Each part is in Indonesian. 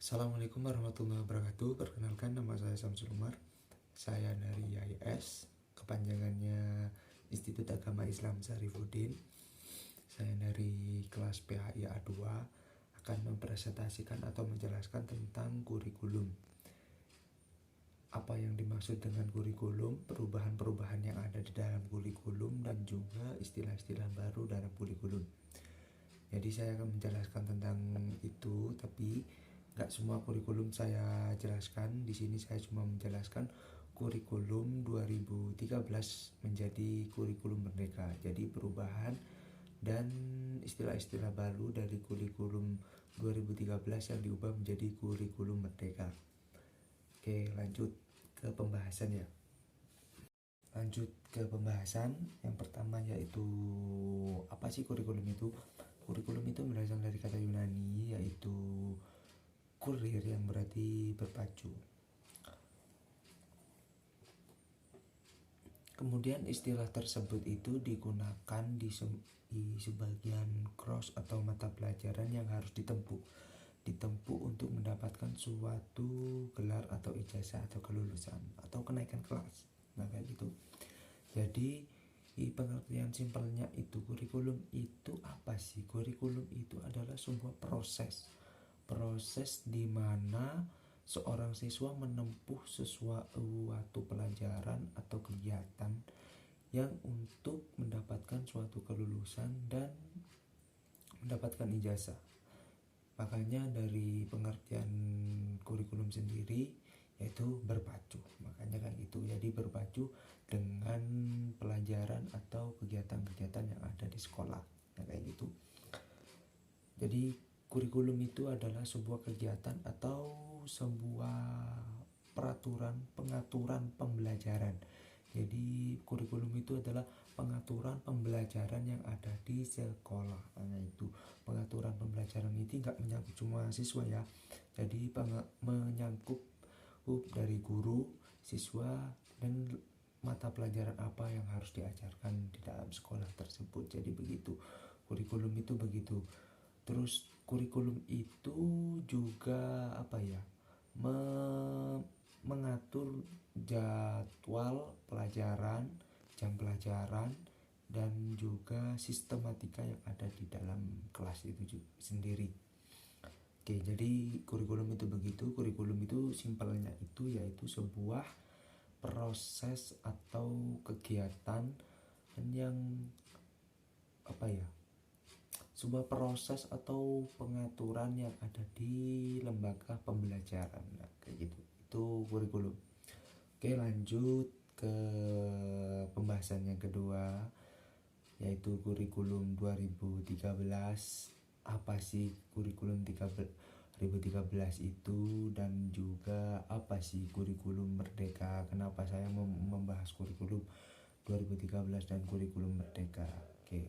Assalamualaikum warahmatullahi wabarakatuh. Perkenalkan, nama saya Samsul Umar. Saya dari IAS, kepanjangannya Institut Agama Islam Syarifuddin. Saya dari kelas PHI A2 akan mempresentasikan atau menjelaskan tentang kurikulum. Apa yang dimaksud dengan kurikulum, perubahan-perubahan yang ada di dalam kurikulum, dan juga istilah-istilah baru dalam kurikulum. Jadi saya akan menjelaskan tentang itu, tapi nggak semua kurikulum saya jelaskan. Di sini saya cuma menjelaskan kurikulum 2013 menjadi kurikulum merdeka. Jadi perubahan dan istilah-istilah baru dari kurikulum 2013 yang diubah menjadi kurikulum merdeka. Oke, lanjut ke pembahasan ya. Lanjut ke pembahasan. Yang pertama yaitu apa sih kurikulum itu? Kurikulum itu berasal dari kata Yunani yaitu kurir, yang berarti berpacu. Kemudian istilah tersebut itu digunakan di sebagian course atau mata pelajaran yang harus ditempuh untuk mendapatkan suatu gelar atau ijazah atau kelulusan atau kenaikan kelas. Nah kayak gitu. Jadi pengertian simpelnya itu, kurikulum itu apa sih? Kurikulum itu adalah sebuah proses di mana seorang siswa menempuh sesuatu pelajaran atau kegiatan yang untuk mendapatkan suatu kelulusan dan mendapatkan ijazah. Makanya dari pengertian kurikulum sendiri yaitu berpacu. Makanya kan itu, jadi berpacu dengan pelajaran atau kegiatan-kegiatan yang ada di sekolah. Nah, kayak gitu. Jadi kurikulum itu adalah sebuah kegiatan atau sebuah pengaturan pembelajaran. Jadi kurikulum itu adalah pengaturan pembelajaran yang ada di sekolah. Nah itu pengaturan pembelajaran ini nggak menyangkut cuma siswa ya. Jadi menyangkut dari guru, siswa, dan mata pelajaran apa yang harus diajarkan di dalam sekolah tersebut. Jadi begitu, kurikulum itu begitu. Terus kurikulum itu juga mengatur jadwal pelajaran, jam pelajaran, dan juga sistematika yang ada di dalam kelas itu sendiri. Oke, jadi kurikulum itu begitu. Kurikulum itu simpelnya itu yaitu sebuah proses atau kegiatan yang sebuah proses atau pengaturan yang ada di lembaga pembelajaran. Nah, kayak gitu. Itu kurikulum. Oke, lanjut ke pembahasan yang kedua yaitu kurikulum 2013. Apa sih kurikulum 2013 itu, dan juga apa sih kurikulum merdeka? Kenapa saya membahas kurikulum 2013 dan kurikulum merdeka? Oke,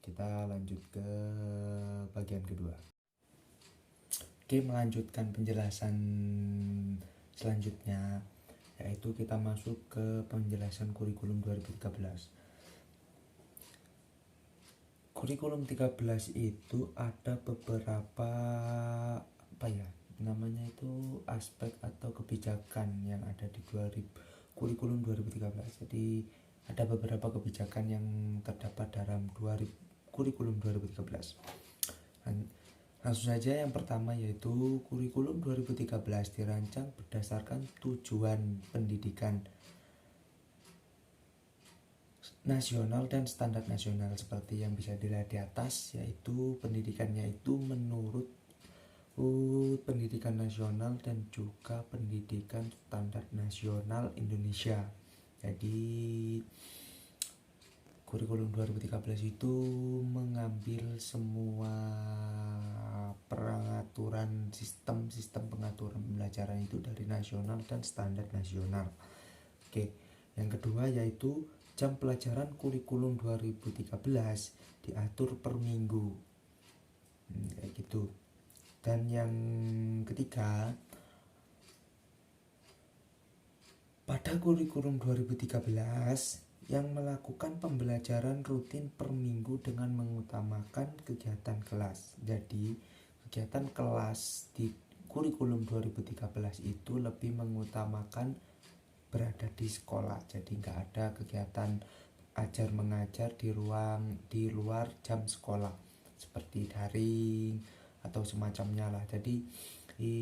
kita lanjut ke bagian kedua. Oke, melanjutkan penjelasan selanjutnya yaitu kita masuk ke penjelasan kurikulum 2013. Kurikulum 13 itu ada beberapa aspek atau kebijakan yang ada di kurikulum 2013. Jadi ada beberapa kebijakan yang terdapat dalam kurikulum 2013. Langsung saja, yang pertama yaitu kurikulum 2013 dirancang berdasarkan tujuan pendidikan nasional dan standar nasional seperti yang bisa dilihat di atas, yaitu pendidikannya itu menurut pendidikan nasional dan juga pendidikan standar nasional Indonesia. Jadi kurikulum 2013 itu mengambil semua pengaturan sistem pengaturan pembelajaran itu dari nasional dan standar nasional. Oke, yang kedua yaitu jam pelajaran kurikulum 2013 diatur per minggu. Kayak gitu. Dan yang ketiga, pada kurikulum 2013 yang melakukan pembelajaran rutin per minggu dengan mengutamakan kegiatan kelas. Jadi kegiatan kelas di kurikulum 2013 itu lebih mengutamakan berada di sekolah, jadi nggak ada kegiatan ajar mengajar di luar jam sekolah seperti daring atau semacamnya lah. Jadi di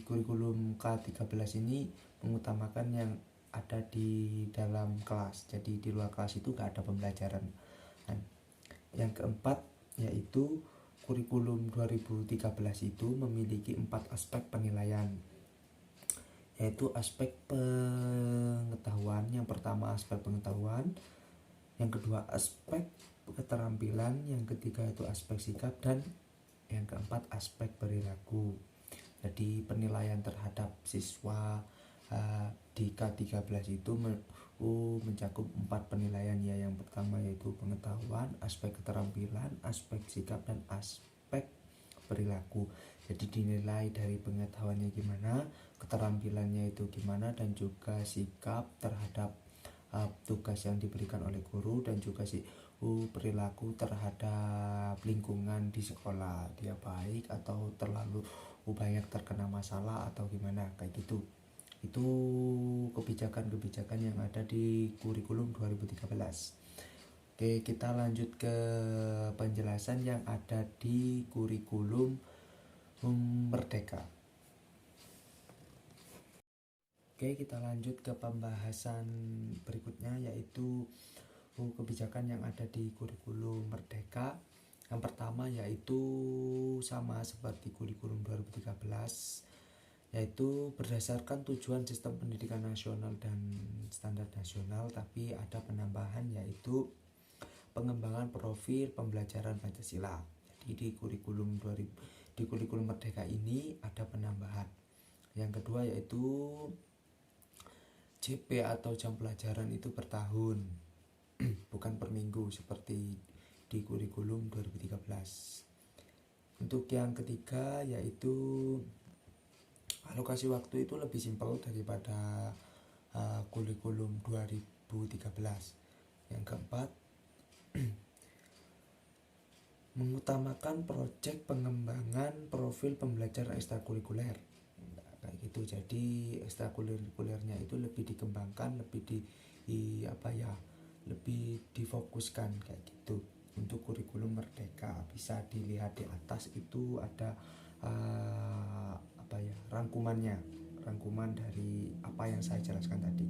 kurikulum K13 ini mengutamakan yang ada di dalam kelas, jadi di luar kelas itu nggak ada pembelajaran. Dan yang keempat yaitu kurikulum 2013 itu memiliki 4 aspek penilaian, yaitu aspek pengetahuan. Yang pertama aspek pengetahuan, yang kedua aspek keterampilan, yang ketiga itu aspek sikap, dan yang keempat aspek perilaku. Jadi penilaian terhadap siswa di K13 itu mencakup 4 penilaian ya. Yang pertama yaitu pengetahuan, aspek keterampilan, aspek sikap, dan aspek perilaku. Jadi dinilai dari pengetahuannya gimana, keterampilannya itu gimana, dan juga sikap terhadap tugas yang diberikan oleh guru, dan juga perilaku terhadap lingkungan di sekolah, dia baik atau terlalu banyak terkena masalah atau gimana, kayak gitu. Itu kebijakan-kebijakan yang ada di kurikulum 2013. Oke, kita lanjut ke penjelasan yang ada di kurikulum Merdeka. Oke, kita lanjut ke pembahasan berikutnya, yaitu kebijakan yang ada di kurikulum Merdeka. Yang pertama yaitu sama seperti kurikulum 2013, yaitu berdasarkan tujuan sistem pendidikan nasional dan standar nasional, tapi ada penambahan yaitu pengembangan profil pembelajaran Pancasila. Jadi di kurikulum Merdeka ini ada penambahan. Yang kedua yaitu JP atau jam pelajaran itu per tahun, bukan per minggu seperti di kurikulum 2013. Untuk yang ketiga yaitu alokasi waktu itu lebih simpel daripada kurikulum 2013. Yang keempat, mengutamakan proyek pengembangan profil pembelajaran ekstrakurikuler. Kayak gitu. Jadi ekstrakurikulernya itu lebih dikembangkan, lebih lebih difokuskan kayak gitu. Untuk kurikulum Merdeka bisa dilihat di atas itu ada rangkuman dari apa yang saya jelaskan tadi.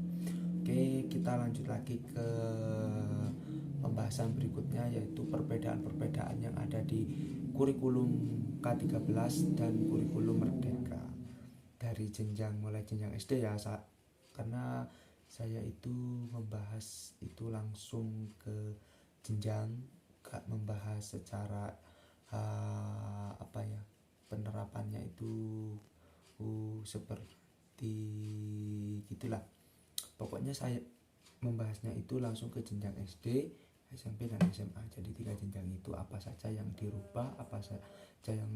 Oke, kita lanjut lagi ke pembahasan berikutnya, yaitu perbedaan-perbedaan yang ada di kurikulum K13 dan kurikulum Merdeka dari mulai jenjang SD ya, karena saya itu membahas itu langsung ke jenjang, gak membahas secara penerapannya itu seperti gitulah. Pokoknya saya membahasnya itu langsung ke jenjang SD, SMP, dan SMA. Jadi 3 jenjang itu apa saja yang dirubah, apa saja yang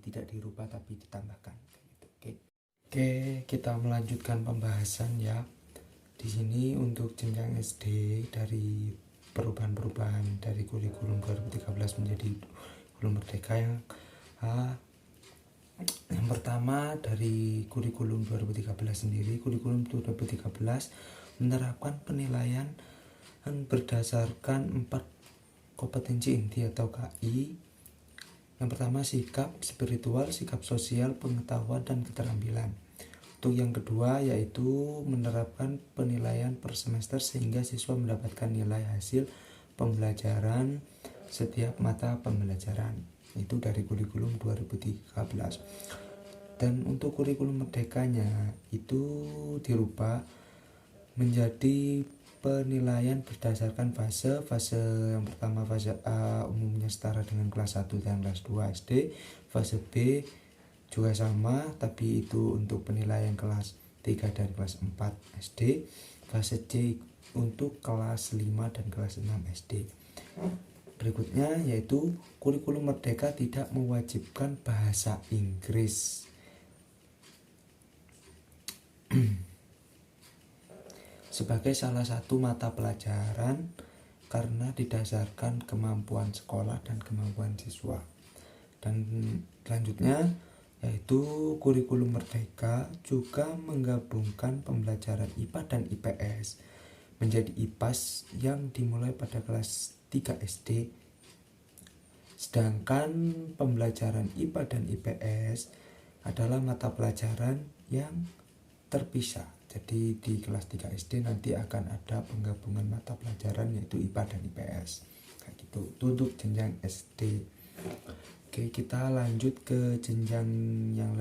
tidak dirubah tapi ditambahkan. Oke, kita melanjutkan pembahasan ya. Di sini untuk jenjang SD dari perubahan-perubahan dari kurikulum 2013 menjadi kurikulum Merdeka yang pertama dari kurikulum 2013 sendiri. Kurikulum 2013 menerapkan penilaian berdasarkan 4 kompetensi inti atau KI. Yang pertama sikap spiritual, sikap sosial, pengetahuan, dan keterampilan. Untuk yang kedua yaitu menerapkan penilaian per semester sehingga siswa mendapatkan nilai hasil pembelajaran setiap mata pembelajaran. Itu dari kurikulum 2013. Dan untuk kurikulum Merdekanya itu dirubah menjadi penilaian berdasarkan fase yang pertama fase A umumnya setara dengan kelas 1 dan kelas 2 SD, fase B juga sama tapi itu untuk penilaian kelas 3 dan kelas 4 SD, fase C untuk kelas 5 dan kelas 6 SD. Berikutnya yaitu kurikulum Merdeka tidak mewajibkan bahasa Inggris sebagai salah satu mata pelajaran karena didasarkan kemampuan sekolah dan kemampuan siswa. Dan selanjutnya yaitu kurikulum merdeka juga menggabungkan pembelajaran IPA dan IPS menjadi IPAS yang dimulai pada kelas 3 SD. Sedangkan pembelajaran IPA dan IPS adalah mata pelajaran yang terpisah. Jadi di kelas 3 SD nanti akan ada penggabungan mata pelajaran yaitu IPA dan IPS. Kayak gitu. Itu untuk jenjang SD. Oke, kita lanjut ke jenjang yang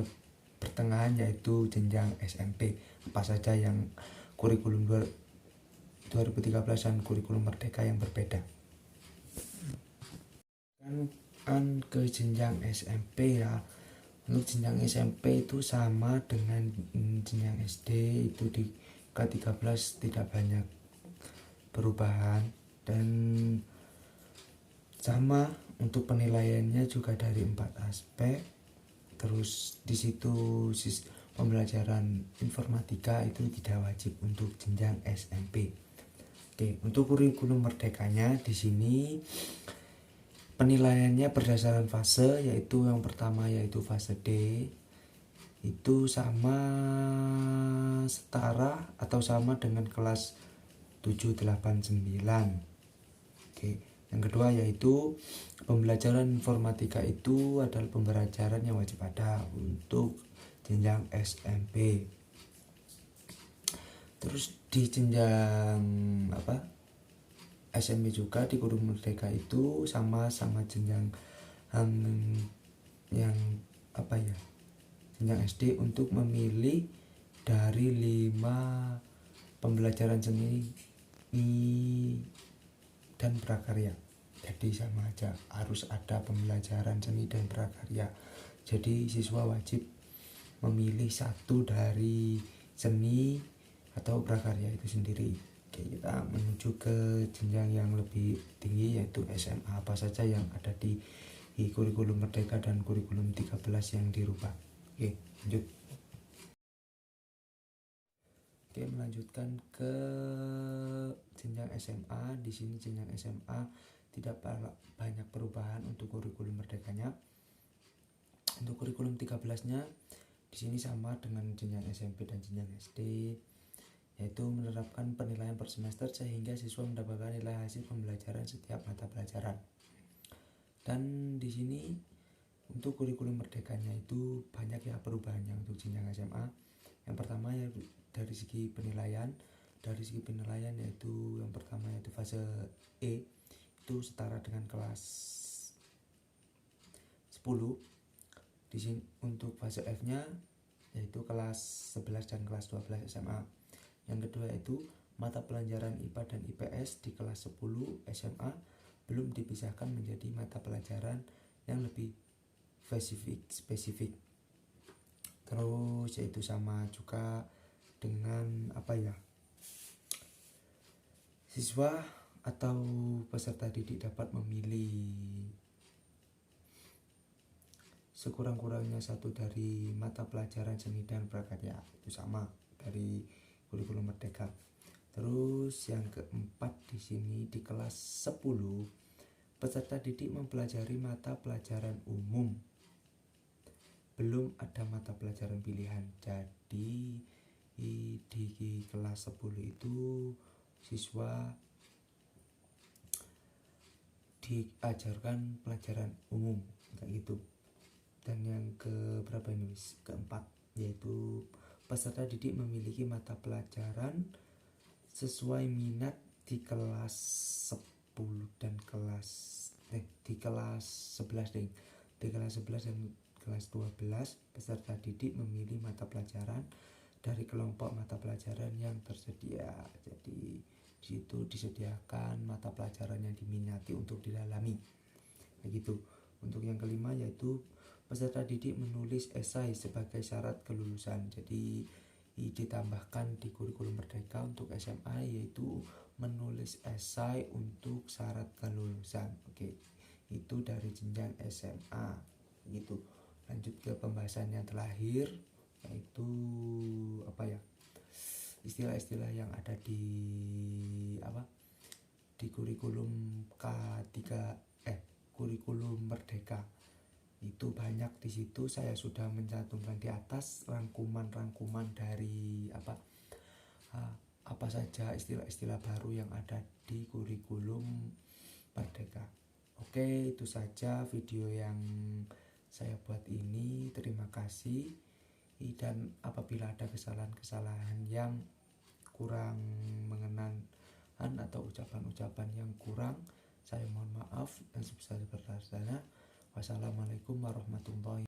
pertengahan yaitu jenjang SMP. Apa saja yang kurikulum 2013 dan kurikulum merdeka yang berbeda? Kan ke jenjang SMP ya. Untuk jenjang SMP itu sama dengan jenjang SD, itu di K13 tidak banyak perubahan, dan sama untuk penilaiannya juga dari 4 aspek. Terus di situ pembelajaran informatika itu tidak wajib untuk jenjang SMP. Oke, untuk kurikulum merdekanya di sini penilaiannya berdasarkan fase, yaitu yang pertama yaitu fase D, itu sama setara atau sama dengan kelas 7, 8, 9. Oke, yang kedua yaitu pembelajaran informatika itu adalah pembelajaran yang wajib ada untuk jenjang SMP. Terus di jenjang SMP juga di kurikulum merdeka itu sama jenjang yang jenjang SD untuk memilih dari 5 pembelajaran seni dan prakarya. Jadi sama aja, harus ada pembelajaran seni dan prakarya. Jadi siswa wajib memilih satu dari seni atau prakarya itu sendiri. Oke, kita menuju ke jenjang yang lebih tinggi yaitu SMA. Apa saja yang ada di kurikulum merdeka dan kurikulum 13 yang dirubah? Oke, lanjut. Oke, melanjutkan ke jenjang SMA. Di sini jenjang SMA tidak banyak perubahan untuk kurikulum merdekanya. Untuk kurikulum 13-nya di sini sama dengan jenjang SMP dan jenjang SD, yaitu menerapkan penilaian per semester sehingga siswa mendapatkan nilai hasil pembelajaran setiap mata pelajaran. Dan di sini untuk kurikulum merdekanya itu banyak ya perubahannya untuk jenjang SMA. Yang pertama ya dari segi penilaian. Dari segi penilaian yaitu yang pertama yaitu fase E itu setara dengan kelas 10. Di sini untuk fase F-nya yaitu kelas 11 dan kelas 12 SMA. Yang kedua yaitu mata pelajaran IPA dan IPS di kelas 10 SMA belum dipisahkan menjadi mata pelajaran yang lebih spesifik. Terus yaitu sama juga dengan siswa atau peserta didik dapat memilih sekurang-kurangnya satu dari mata pelajaran seni dan prakarya. Itu sama dari kurikulum merdeka. Terus yang keempat di sini di kelas 10 peserta didik mempelajari mata pelajaran umum. Belum ada mata pelajaran pilihan. Jadi di kelas 10 itu siswa diajarkan pelajaran umum kayak gitu. Dan yang keberapa ini keempat yaitu peserta didik memiliki mata pelajaran sesuai minat di kelas 10 dan di kelas 11 deh. Di kelas 11 dan kelas 12 peserta didik memilih mata pelajaran dari kelompok mata pelajaran yang tersedia. Jadi di situ disediakan mata pelajaran yang diminati untuk didalami. Begitu. Untuk yang kelima yaitu peserta didik menulis esai sebagai syarat kelulusan. Jadi ditambahkan di kurikulum merdeka untuk SMA yaitu menulis esai untuk syarat kelulusan. Oke, itu dari jenjang SMA gitu. Lanjut ke pembahasan yang terakhir yaitu istilah-istilah yang ada di kurikulum kurikulum merdeka. Itu banyak di situ. Saya sudah mencantumkan di atas rangkuman-rangkuman dari apa saja istilah-istilah baru yang ada di kurikulum Merdeka. Oke, itu saja video yang saya buat ini. Terima kasih. Dan apabila ada kesalahan-kesalahan yang kurang mengenan atau ucapan-ucapan yang kurang, saya mohon maaf dan sebesar-besarnya. Wassalamualaikum warahmatullahi